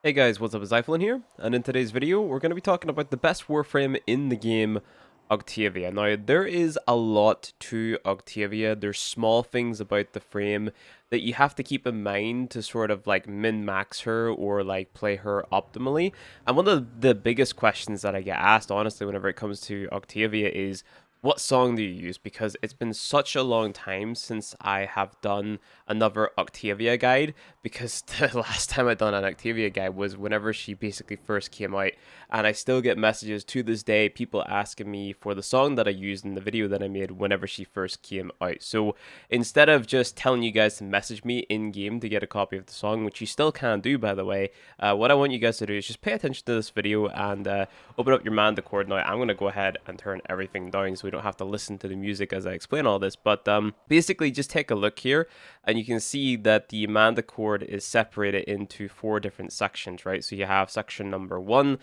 Hey guys, what's up? It's iFlynn here, and in today's video, we're going to be talking about the best Warframe in the game, Octavia. Now, there is a lot to Octavia. There's small things about the frame that you have to keep in mind to sort of like min-max her or like play her optimally. And one of the biggest questions that I get asked, honestly, whenever it comes to Octavia is, what song do you use? Because it's been such a long time since I have done another Octavia guide, because the last time I done an Octavia guide was whenever she basically first came out, and I still get messages to this day, people asking me for the song that I used in the video that I made whenever she first came out. So instead of just telling you guys to message me in game to get a copy of the song, which you still can do by the way, what I want you guys to do is just pay attention to this video and open up your Manda chord. Now I'm going to go ahead and turn everything down so we don't have to listen to the music as I explain all this, but basically just take a look here and you can see that the Manda chord is separated into 4 different sections, right? So you have section number 1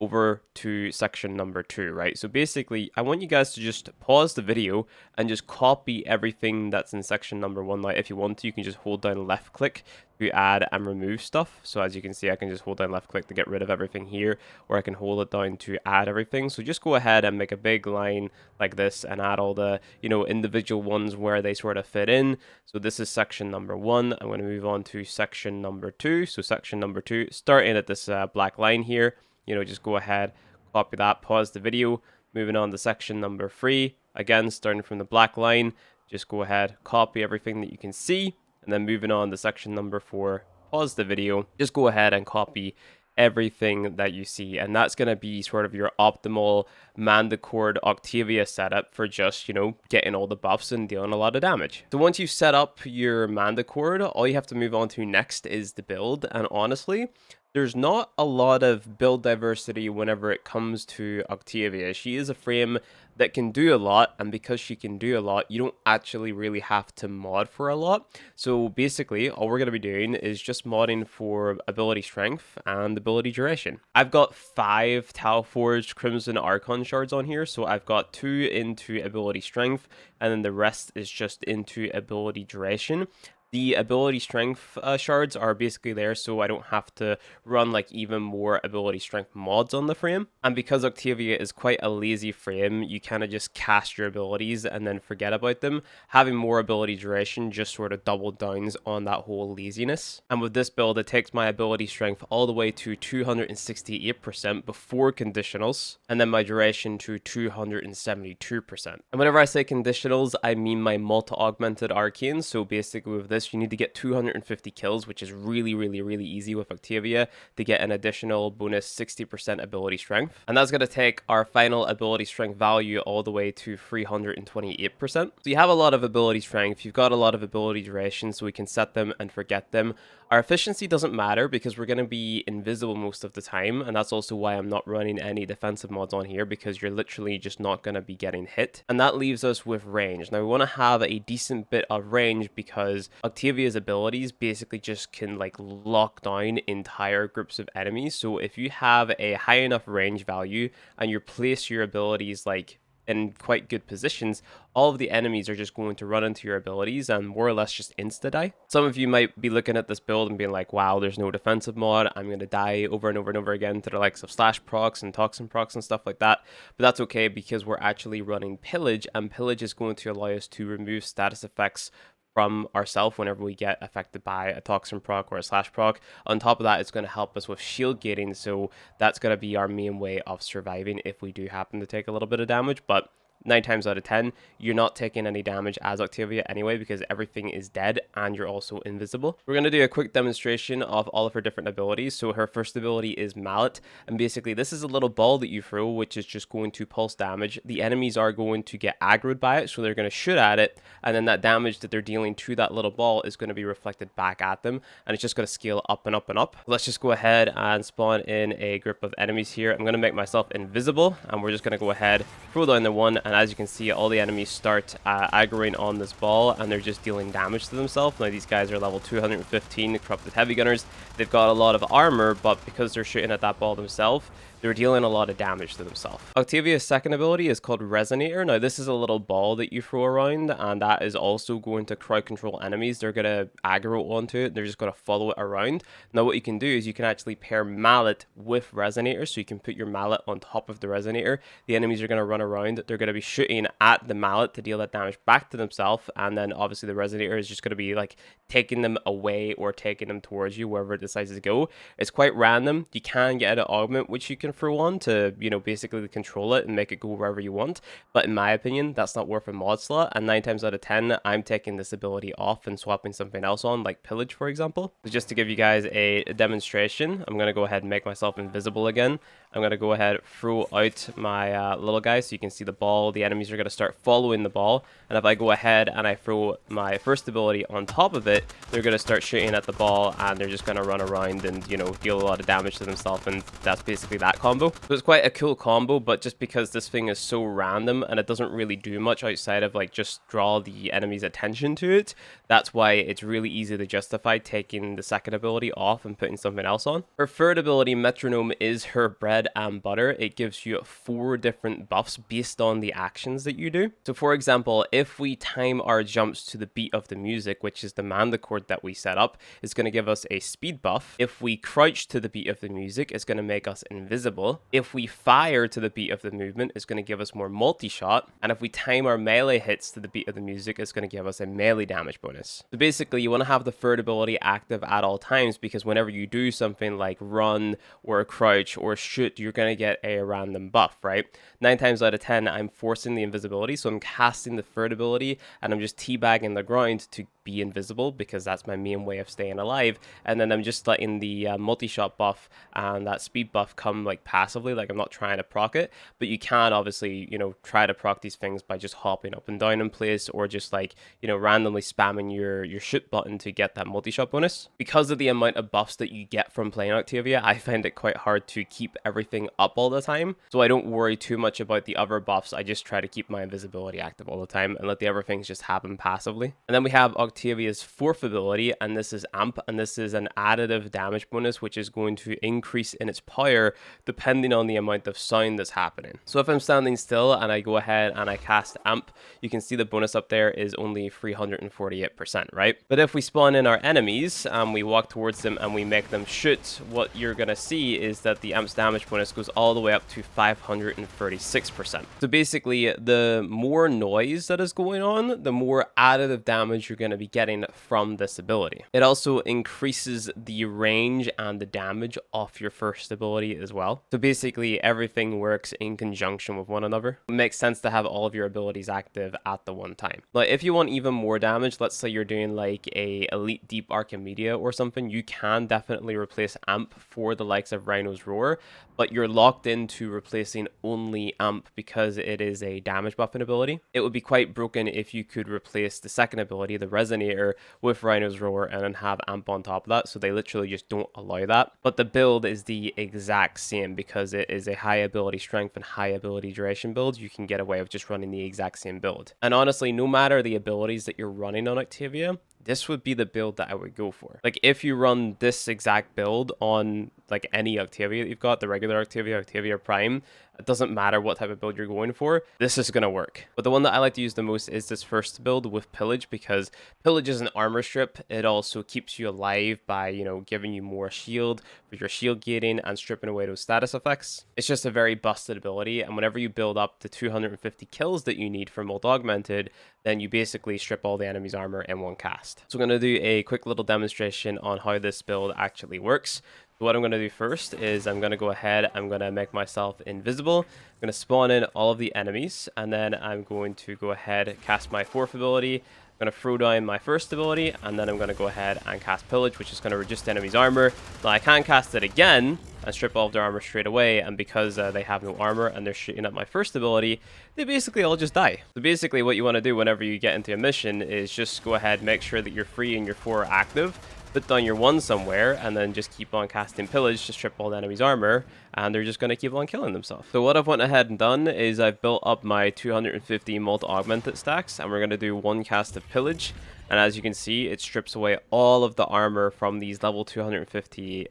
over to section number 2, right? So basically, I want you guys to just pause the video and just copy everything that's in section number 1. Like, if you want to, you can just hold down left click to add and remove stuff. So as you can see, I can just hold down left click to get rid of everything here, or I can hold it down to add everything. So just go ahead and make a big line like this and add all the, individual ones where they sort of fit in. So this is section number 1. I'm going to move on to section number 2. So section number 2, starting at this black line here, just go ahead, copy that, pause the video, moving on to section number 3, again, starting from the black line, just go ahead, copy everything that you can see, and then moving on to section number 4, pause the video, just go ahead and copy everything that you see, and that's going to be sort of your optimal Mandicord Octavia setup for just, getting all the buffs and dealing a lot of damage. So once you've set up your Mandicord, all you have to move on to next is the build, and honestly, there's not a lot of build diversity whenever it comes to Octavia. She is a frame that can do a lot, and because she can do a lot, you don't actually really have to mod for a lot. So basically, all we're going to be doing is just modding for ability strength and ability duration. I've got 5 Tau Forged Crimson Archon shards on here, so I've got 2 into ability strength, and then the rest is just into ability duration. The ability strength shards are basically there so I don't have to run like even more ability strength mods on the frame. And because Octavia is quite a lazy frame, you kind of just cast your abilities and then forget about them. Having more ability duration just sort of double downs on that whole laziness. And with this build, it takes my ability strength all the way to 268% before conditionals, and then my duration to 272%. And whenever I say conditionals, I mean my multi-augmented arcanes. So basically with this, you need to get 250 kills, which is really, really, really easy with Octavia to get an additional bonus 60% ability strength. And that's going to take our final ability strength value all the way to 328%. So you have a lot of ability strength, you've got a lot of ability duration, so we can set them and forget them. Our efficiency doesn't matter because we're going to be invisible most of the time, and that's also why I'm not running any defensive mods on here, because you're literally just not going to be getting hit. And that leaves us with range. Now we want to have a decent bit of range because Octavia's abilities basically just can like lock down entire groups of enemies. So if you have a high enough range value and you place your abilities like in quite good positions, all of the enemies are just going to run into your abilities and more or less just insta-die. Some of you might be looking at this build and being like, wow, there's no defensive mod, I'm going to die over and over and over again to the likes of slash procs and toxin procs and stuff like that. But that's okay because we're actually running pillage, and pillage is going to allow us to remove status effects from ourselves whenever we get affected by a toxin proc or a slash proc. On top of that, it's going to help us with shield gating, so that's going to be our main way of surviving if we do happen to take a little bit of damage. But 9 times out of 10, you're not taking any damage as Octavia anyway because everything is dead and you're also invisible. We're going to do a quick demonstration of all of her different abilities. So her first ability is Mallet, and basically this is a little ball that you throw which is just going to pulse damage. The enemies are going to get aggroed by it, so they're going to shoot at it, and then that damage that they're dealing to that little ball is going to be reflected back at them, and it's just going to scale up and up and up. Let's just go ahead and spawn in a group of enemies here. I'm going to make myself invisible, and we're just going to go ahead, throw down the one, and as you can see, all the enemies start aggroing on this ball, and they're just dealing damage to themselves. Now these guys are level 215 corrupted heavy gunners. They've got a lot of armor, but because they're shooting at that ball themselves, they're dealing a lot of damage to themselves. Octavia's second ability is called Resonator. Now this is a little ball that you throw around, and that is also going to crowd control enemies. They're going to aggro onto it. They're just going to follow it around. Now what you can do is you can actually pair Mallet with Resonator, so you can put your Mallet on top of the Resonator. The enemies are going to run around. They're going to be shooting at the Mallet to deal that damage back to themselves, and then obviously the Resonator is just going to be like taking them away or taking them towards you wherever it decides to go. It's quite random. You can get an augment which you can throw on to, you know, basically control it and make it go wherever you want, but in my opinion that's not worth a mod slot, and 9 times out of 10 I'm taking this ability off and swapping something else on, like Pillage for example. So just to give you guys a demonstration, I'm going to go ahead and make myself invisible again. I'm going to go ahead, throw out my little guy so you can see the ball. The enemies are going to start following the ball, and if I go ahead and I throw my first ability on top of it, they're going to start shooting at the ball, and they're just going to run around and, you know, deal a lot of damage to themselves, and that's basically that combo. So it's quite a cool combo, but just because this thing is so random and it doesn't really do much outside of like just draw the enemy's attention to it, that's why it's really easy to justify taking the second ability off and putting something else on. Her third ability, Metronome, is her bread and butter. It gives you 4 different buffs based on the actions that you do. So for example, if we time our jumps to the beat of the music, which is the Mandicord that we set up, it's going to give us a speed buff. If we crouch to the beat of the music, it's going to make us invisible. If we fire to the beat of the movement, it's going to give us more multi-shot. And if we time our melee hits to the beat of the music, it's going to give us a melee damage bonus. So basically, you want to have the third ability active at all times, because whenever you do something like run or crouch or shoot, you're going to get a random buff, right? 9 times out of 10, I'm forcing the invisibility, so I'm casting the third ability and I'm just teabagging the ground to be invisible, because that's my main way of staying alive. And then I'm just letting the multi-shot buff and that speed buff come like passively, like I'm not trying to proc it. But you can obviously, you know, try to proc these things by just hopping up and down in place, or just like, you know, randomly spamming your shoot button to get that multi-shot bonus. Because of the amount of buffs that you get from playing Octavia, I find it quite hard to keep everything up all the time, so I don't worry too much about the other buffs. I just try to keep my invisibility active all the time and let the other things just happen passively. And then we have Octavia's fourth ability, and this is Amp, and this is an additive damage bonus which is going to increase in its power depending on the amount of sound that's happening. So if I'm standing still and I go ahead and I cast Amp, you can see the bonus up there is only 348%, right? But if we spawn in our enemies and we walk towards them and we make them shoot, what you're gonna see is that the Amp's damage bonus goes all the way up to 536%. So basically, the more noise that is going on, the more additive damage you're going to be getting from this ability. It also increases the range and the damage off your first ability as well. So basically, everything works in conjunction with one another. It makes sense to have all of your abilities active at the one time. Like if you want even more damage, let's say you're doing like a Elite Deep Archimedia or something, you can definitely replace Amp for the likes of Rhino's Roar, but you're locked into replacing only Amp because it is a damage buffing ability. It would be quite broken if you could replace the second ability, the Resonator, with Rhino's Roar and then have Amp on top of that, so they literally just don't allow that. But the build is the exact same because it is a high ability strength and high ability duration build. You can get away with just running the exact same build. And honestly, no matter the abilities that you're running on Octavia, this would be the build that I would go for. Like if you run this exact build on like any Octavia that you've got, the regular Octavia, Octavia Prime, it doesn't matter what type of build you're going for, this is going to work. But the one that I like to use the most is this first build with Pillage, because Pillage is an armor strip. It also keeps you alive by, you know, giving you more shield for your shield gating and stripping away those status effects. It's just a very busted ability, and whenever you build up the 250 kills that you need for Molt Augmented, then you basically strip all the enemy's armor in one cast. So I'm going to do a quick little demonstration on how this build actually works. So what I'm going to do first is I'm going to go ahead, I'm going to make myself invisible, I'm going to spawn in all of the enemies, and then I'm going to go ahead, cast my fourth ability, I'm going to throw down my first ability, and then I'm going to go ahead and cast Pillage, which is going to reduce the enemy's armor. Now I can cast it again and strip all of their armor straight away, and because they have no armor and they're shooting at my first ability, they basically all just die. So basically what you want to do whenever you get into a mission is just go ahead, make sure that your 3 and your 4 are active, put down your one somewhere, and then just keep on casting Pillage to strip all the enemy's armor, and they're just going to keep on killing themselves. So what I've went ahead and done is I've built up my 250 multi-augmented stacks, and we're going to do one cast of Pillage. And as you can see, it strips away all of the armor from these level 250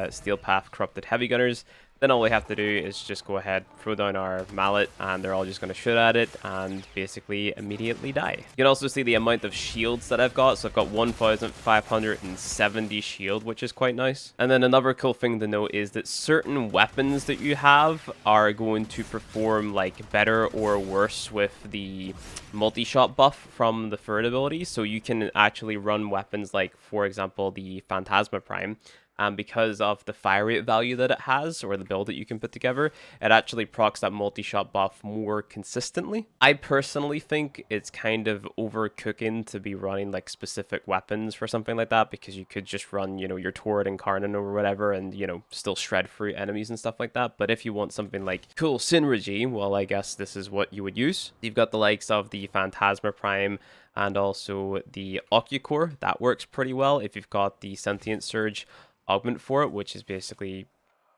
Steel Path Corrupted Heavy Gunners. Then all we have to do is just go ahead, throw down our mallet, and they're all just going to shoot at it and basically immediately die. You can also see the amount of shields that I've got. So I've got 1,570 shield, which is quite nice. And then another cool thing to note is that certain weapons that you have are going to perform like better or worse with the multi-shot buff from the third ability. So you can actually run weapons like, for example, the Phantasma Prime. And because of the fire rate value that it has, or the build that you can put together, it actually procs that multi-shot buff more consistently. I personally think it's kind of overcooking to be running like specific weapons for something like that, because you could just run, you know, your Torrid and Karnan or whatever, and, you know, still shred through enemies and stuff like that. But if you want something like cool synergy, well, I guess this is what you would use. You've got the likes of the Phantasma Prime, and also the Ocucore. That works pretty well if you've got the Sentient Surge augment for it, which is basically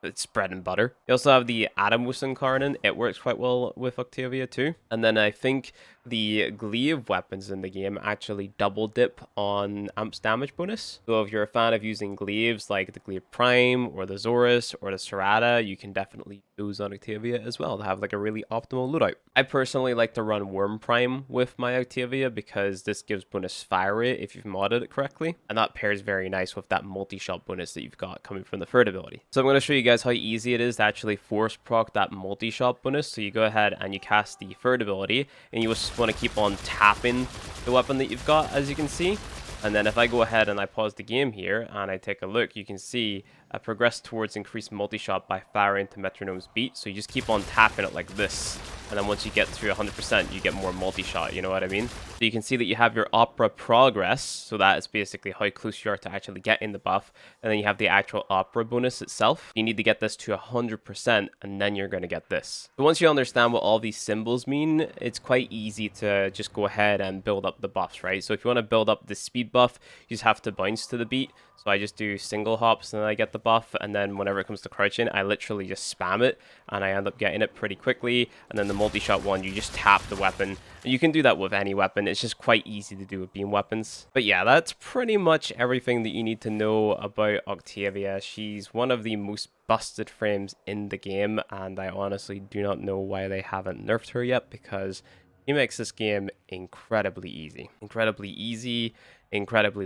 it's bread and butter. You also have the Adamus and Karnan. It works quite well with Octavia too. And then I think the glaive weapons in the game actually double dip on Amp's damage bonus. So if you're a fan of using glaives like the Glaive Prime or the Zorus or the Serrata, you can definitely use those on Octavia as well to have like a really optimal loadout. I personally like to run Worm Prime with my Octavia because this gives bonus fire rate if you've modded it correctly. And that pairs very nice with that multi-shot bonus that you've got coming from the third ability. So I'm going to show you guys how easy it is to actually force proc that multi-shot bonus. So you go ahead and you cast the third ability, and you just want to keep on tapping the weapon that you've got, as you can see. And then if I go ahead and I pause the game here and I take a look, you can see I progress towards increased multi-shot by firing to metronome's beat. So you just keep on tapping it like this. And then once you get to 100%, you get more multi-shot, you know what I mean? So you can see that you have your opera progress. So that is basically how close you are to actually getting the buff. And then you have the actual opera bonus itself. You need to get this to 100%, and then you're going to get this. So once you understand what all these symbols mean, it's quite easy to just go ahead and build up the buffs, right? So if you want to build up the speed buff, you just have to bounce to the beat. So I just do single hops and then I get the buff, and then whenever it comes to crouching, I literally just spam it and I end up getting it pretty quickly. And then the multi-shot one, you just tap the weapon. And you can do that with any weapon. It's just quite easy to do with beam weapons. But yeah, that's pretty much everything that you need to know about Octavia. She's one of the most busted frames in the game, and I honestly do not know why they haven't nerfed her yet, because he makes this game incredibly easy. Incredibly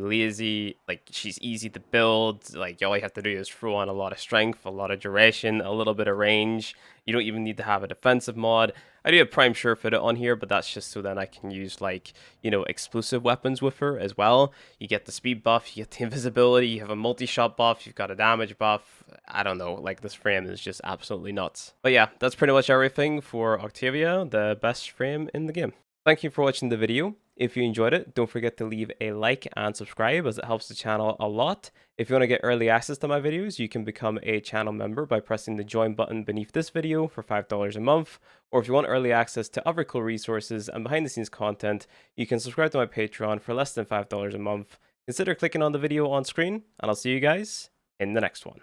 lazy. Like, she's easy to build. Like, all you have to do is throw on a lot of strength, a lot of duration, a little bit of range. You don't even need to have a defensive mod. I do have Prime Surefooted on here, but that's just so then I can use, like, you know, explosive weapons with her as well. You get the speed buff, you get the invisibility, you have a multi-shot buff, you've got a damage buff. I don't know, like, this frame is just absolutely nuts. But yeah, that's pretty much everything for Octavia, the best frame in the game. Thank you for watching the video. If you enjoyed it, don't forget to leave a like and subscribe, as it helps the channel a lot. If you want to get early access to my videos, you can become a channel member by pressing the join button beneath this video for $5 a month. Or if you want early access to other cool resources and behind the scenes content, you can subscribe to my Patreon for less than $5 a month. Consider clicking on the video on screen, and I'll see you guys in the next one.